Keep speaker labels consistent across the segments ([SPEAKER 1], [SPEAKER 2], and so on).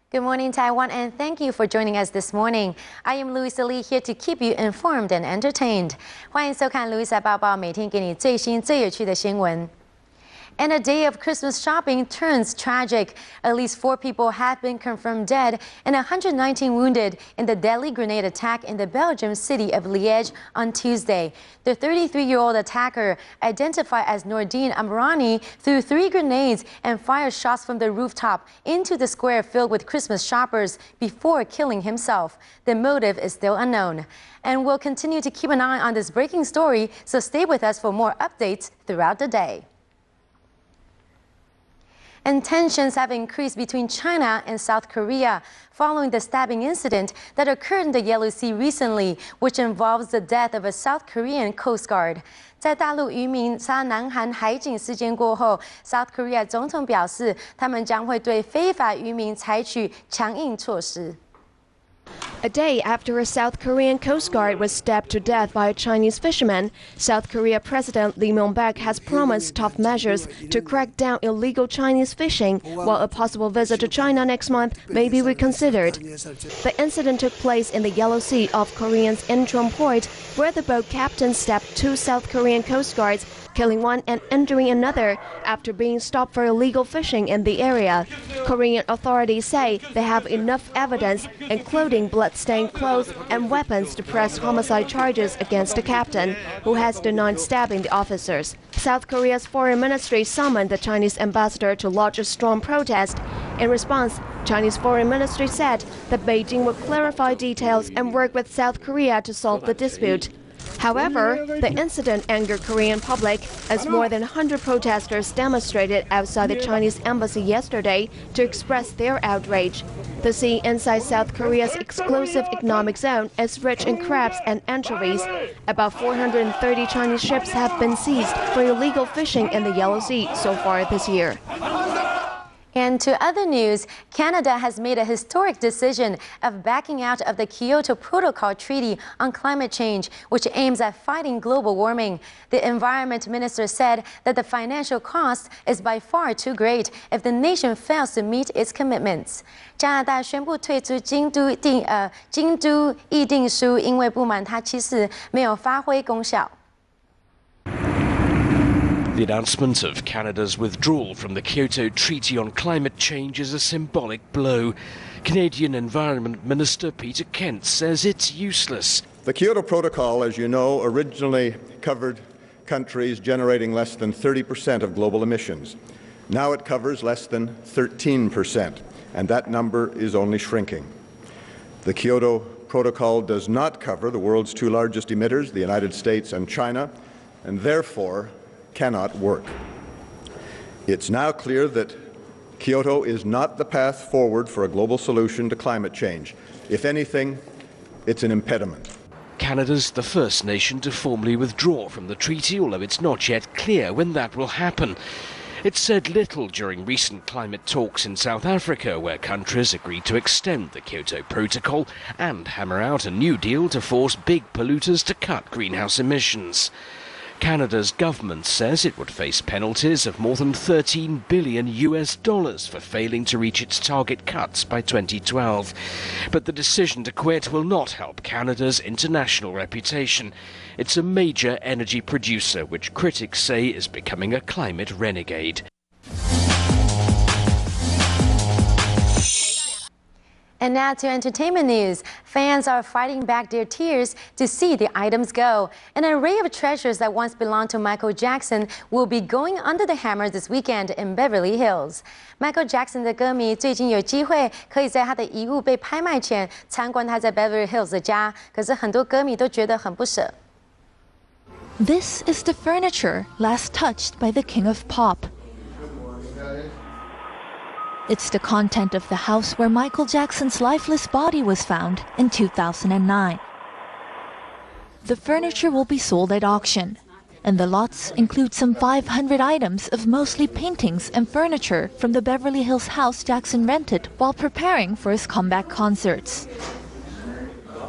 [SPEAKER 1] Good morning, Taiwan, and thank you for joining us this morning. I am Louisa here to keep you informed and entertained. 欢迎收看 Louisa 报报，每天给你最新最有趣的新闻。And a day of Christmas shopping turns tragic. At least 4 people have been confirmed dead and 119 wounded in the deadly grenade attack in the Belgian city of Liège on Tuesday. The 33-year-old attacker, identified as Noordine Amrani, threw 3 grenades and fired shots from the rooftop into the square filled with Christmas shoppers before killing himself. The motive is still unknown. And we'll continue to keep an eye on this breaking story, so stay with us for more updates throughout the day. And tensions have increased between China and South Korea following the stabbing incident that occurred in the Yellow Sea recently, which involves the death of a South Korean Coast Guard. 在大陆渔民杀南韩海警事件过后 ，South Korea 总统表示，他们将会对非法渔民采取强硬措施。
[SPEAKER 2] A day after a South Korean Coast Guard was stabbed to death by a Chinese fisherman, South Korea President Lee Myung-bak has promised tough measures to crack down illegal Chinese fishing, while a possible visit to China next month may be reconsidered. The incident took place in the Yellow Sea off Korea's Incheon port, where the boat captain stabbed 2 South Korean Coast Guards, killing one and injuring another after being stopped for illegal fishing in the area. Korean authorities say they have enough evidence, including blood-stained clothes and weapons, to press homicide charges against the captain, who has denied stabbing the officers. South Korea's foreign ministry summoned the Chinese ambassador to lodge a strong protest. In response, Chinese foreign ministry said that Beijing would clarify details and work with South Korea to solve the dispute. However, the incident angered Korean public as more than 100 protesters demonstrated outside the Chinese embassy yesterday to express their outrage. The sea inside South Korea's exclusive economic zone is rich in crabs and anchovies. About 430 Chinese ships have been seized for illegal fishing in the Yellow Sea so far this year.
[SPEAKER 1] And to other news, Canada has made a historic decision of backing out of the Kyoto Protocol Treaty on climate change, which aims at fighting global warming. The environment minister said that the financial cost is by far too great if the nation fails to meet its commitments. 加拿大宣布退出京都议定书，因为不满它其实没有发挥功效。
[SPEAKER 3] The announcement of Canada's withdrawal from the Kyoto Treaty on Climate Change is a symbolic blow. Canadian Environment Minister Peter Kent says it's useless.
[SPEAKER 4] The Kyoto Protocol, as you know, originally covered countries generating less than 30% of global emissions. Now it covers less than 13%, and that number is only shrinking. The Kyoto Protocol does not cover the world's 2 largest emitters, the United States and China, and therefore cannot work. It's now clear that Kyoto is not the path forward for a global solution to climate change. If anything, it's an impediment.
[SPEAKER 3] Canada's the first nation to formally withdraw from the treaty, although it's not yet clear when that will happen. It said little during recent climate talks in South Africa, where countries agreed to extend the Kyoto Protocol and hammer out a new deal to force big polluters to cut greenhouse emissions. Canada's government says it would face penalties of more than $13 billion for failing to reach its target cuts by 2012. But the decision to quit will not help Canada's international reputation. It's a major energy producer, which critics say is becoming a climate renegade.
[SPEAKER 1] And now to entertainment news. Fans are fighting back their tears to see the items go. An array of treasures that once belonged to Michael Jackson will be going under the hammer this weekend in Beverly Hills. Michael Jackson 的歌迷最近有机会可以在他的遗物被拍卖前参观他在 Beverly Hills 的家，可是很多歌迷都觉得很不舍。
[SPEAKER 5] This is the furniture last touched by the king of pop. It's the content of the house where Michael Jackson's lifeless body was found in 2009. The furniture will be sold at auction, and the lots include some 500 items of mostly paintings and furniture from the Beverly Hills house Jackson rented while preparing for his comeback concerts.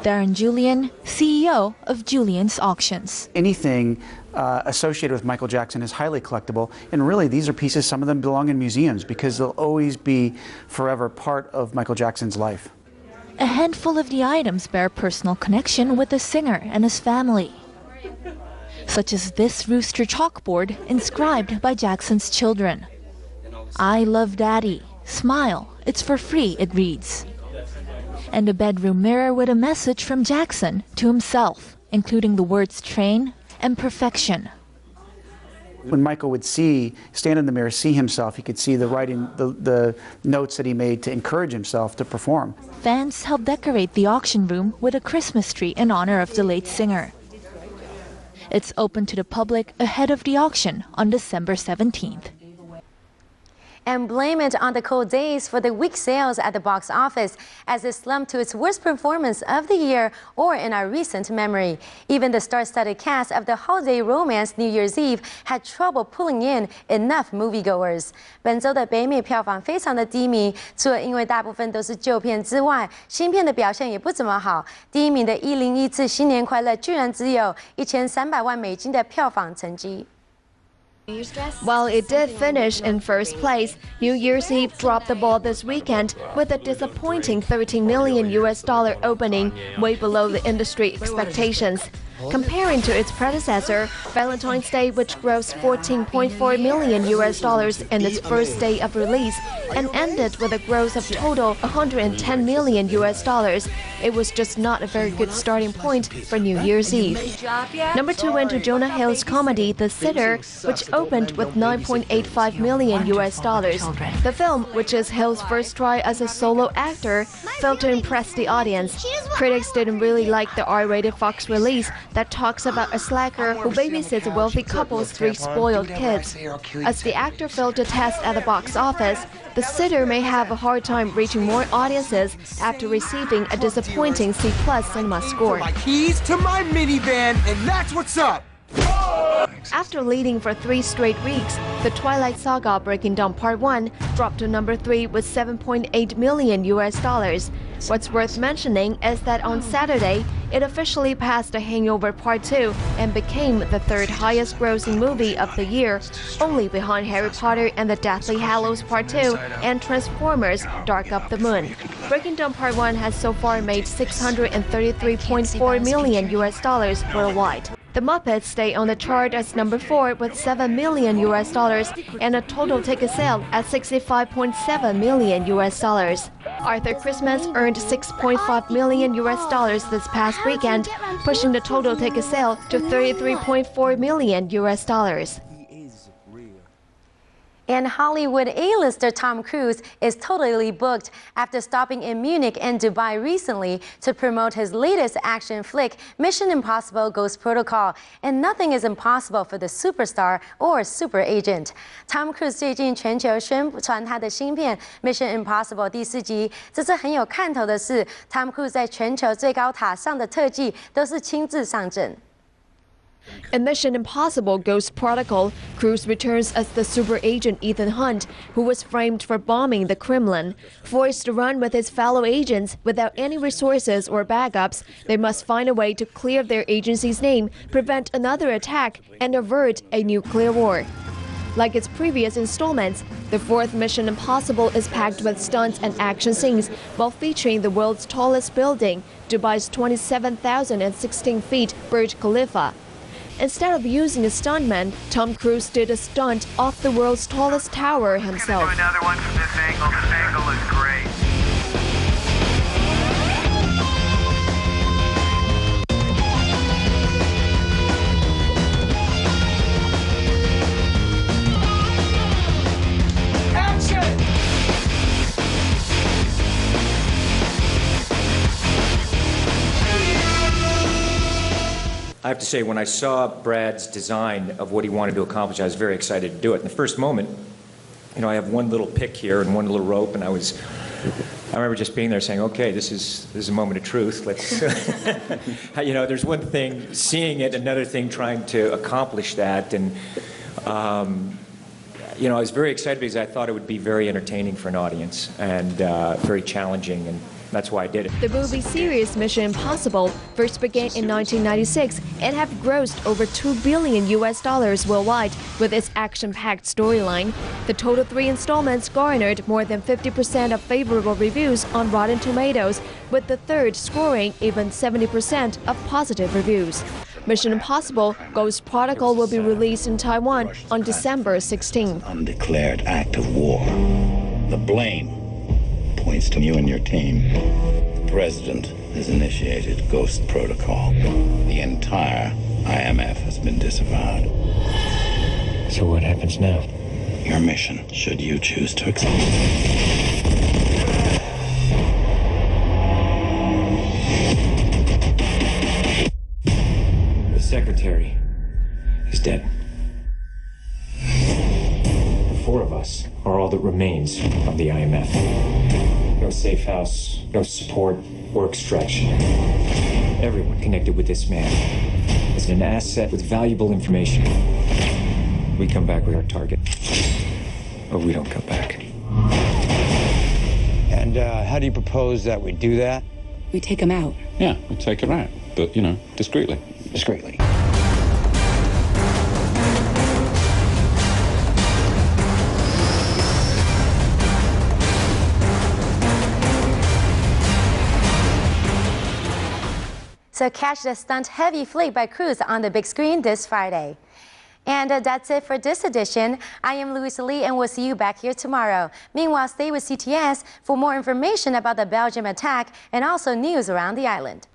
[SPEAKER 5] Darren Julian, CEO of Julian's Auctions.
[SPEAKER 6] Anything associated with Michael Jackson is highly collectible, and really these are pieces, some of them belong in museums because they'll always be forever part of Michael Jackson's life.
[SPEAKER 5] A handful of the items bear personal connection with the singer and his family, such as this rooster chalkboard inscribed by Jackson's children. "I love Daddy. Smile. It's for free," it reads. And a bedroom mirror with a message from Jackson to himself, including the words train and perfection.
[SPEAKER 6] When Michael would stand in the mirror, see himself, he could see the writing, the notes that he made to encourage himself to perform.
[SPEAKER 5] Fans helped decorate the auction room with a Christmas tree in honor of the late singer. It's open to the public ahead of the auction on December 17th.
[SPEAKER 1] And blame it on the cold days for the weak sales at the box office as it slumped to its worst performance of the year or in our recent memory. Even the star-studded cast of the holiday romance New Year's Eve had trouble pulling in enough moviegoers. 本周的北美票房非常的低迷，除了因为大部分都是旧片之外，新片的表现也不怎么好。第一名的101次新年快乐居然只有1300万美金的票房成绩。
[SPEAKER 2] While it did finish in first place, New Year's Eve dropped the ball this weekend with a disappointing $13 million opening, way below the industry expectations. Comparing to its predecessor, Valentine's Day, which grossed $14.4 million in its first day of release and ended with a gross of total $110 million, it was just not a very good starting point for New Year's Eve. Number 2 went to Jonah Hill's comedy The Sitter, which opened with $9.85 million. The film, which is Hill's first try as a solo actor, failed to impress the audience. Critics didn't really like the R-rated Fox release that talks about a slacker who babysits a wealthy couple's 3 spoiled kids. As the actor failed to test at the box office, The Sitter may have a hard time reaching more audiences after receiving a disappointing C+ cinema score.
[SPEAKER 7] Keys to my minivan, and that's what's up!
[SPEAKER 2] After leading for 3 straight weeks, The Twilight Saga Breaking Dawn Part 1 dropped to number 3 with $7.8 million. What's worth mentioning is that on Saturday, it officially passed The Hangover Part 2 and became the 3rd highest grossing movie of the year, only behind Harry Potter and the Deathly Hallows Part 2 and Transformers Dark of the Moon. Breaking Dawn Part 1 has so far made $633.4 million worldwide. The Muppets stay on the chart as number 4 with $7 million and a total ticket sale at $65.7 million. Arthur Christmas earned $6.5 million this past weekend, pushing the total ticket sale to $33.4 million.
[SPEAKER 1] And Hollywood A-lister Tom Cruise is totally booked after stopping in Munich and Dubai recently to promote his latest action flick, Mission Impossible Ghost Protocol. And nothing is impossible for the superstar or super agent. Tom Cruise 最近全球宣传他的新片 Mission Impossible 第4集。这次很有看头的是 ，Tom Cruise 在全球最高塔上的特技都是亲自上阵。
[SPEAKER 2] In Mission Impossible Ghost Protocol, Cruise returns as the super agent Ethan Hunt, who was framed for bombing the Kremlin. Forced to run with his fellow agents without any resources or backups, they must find a way to clear their agency's name, prevent another attack, and avert a nuclear war. Like its previous installments, the 4th Mission Impossible is packed with stunts and action scenes while featuring the world's tallest building, Dubai's 27,016 feet Burj Khalifa. Instead of using a stuntman, Tom Cruise did a stunt off the world's tallest tower himself.
[SPEAKER 8] Do another one from this angle. This angle is great.
[SPEAKER 9] I have to say, when I saw Brad's design of what he wanted to accomplish, I was very excited to do it. In the first moment, you know, I have one little pick here and one little rope, and I remember just being there saying, okay, this is a moment of truth. Let's, you know, there's one thing seeing it, another thing trying to accomplish that, and you know, I was very excited because I thought it would be very entertaining for an audience and very challenging, and That's why I did it.
[SPEAKER 2] The movie series Mission Impossible first began in 1996 and have grossed over $2 billion worldwide with its action-packed storyline. The total 3 installments garnered more than 50% of favorable reviews on Rotten Tomatoes, with the third scoring even 70% of positive reviews. Mission Impossible Ghost Protocol will be released in Taiwan on December 16th.
[SPEAKER 10] Undeclared act of war. The blame points to you and your team. The president has initiated Ghost Protocol. The entire IMF has been disavowed.
[SPEAKER 9] So what happens now?
[SPEAKER 10] Your mission, should you choose to accept.
[SPEAKER 9] The secretary is dead. The 4 of us are all that remains of the IMF. No safe house, no support or extraction. Everyone connected with this man is an asset with valuable information. We come back with our target, or we don't come back.
[SPEAKER 10] And how do you propose that we do that?
[SPEAKER 11] We take him out.
[SPEAKER 10] Yeah, we take her out, but, discreetly. Discreetly.
[SPEAKER 1] So catch the stunt-heavy flick by Cruise on the big screen this Friday. And that's it for this edition. I am Louisa Lee, and we'll see you back here tomorrow. Meanwhile, stay with CTS for more information about the Belgium attack and also news around the island.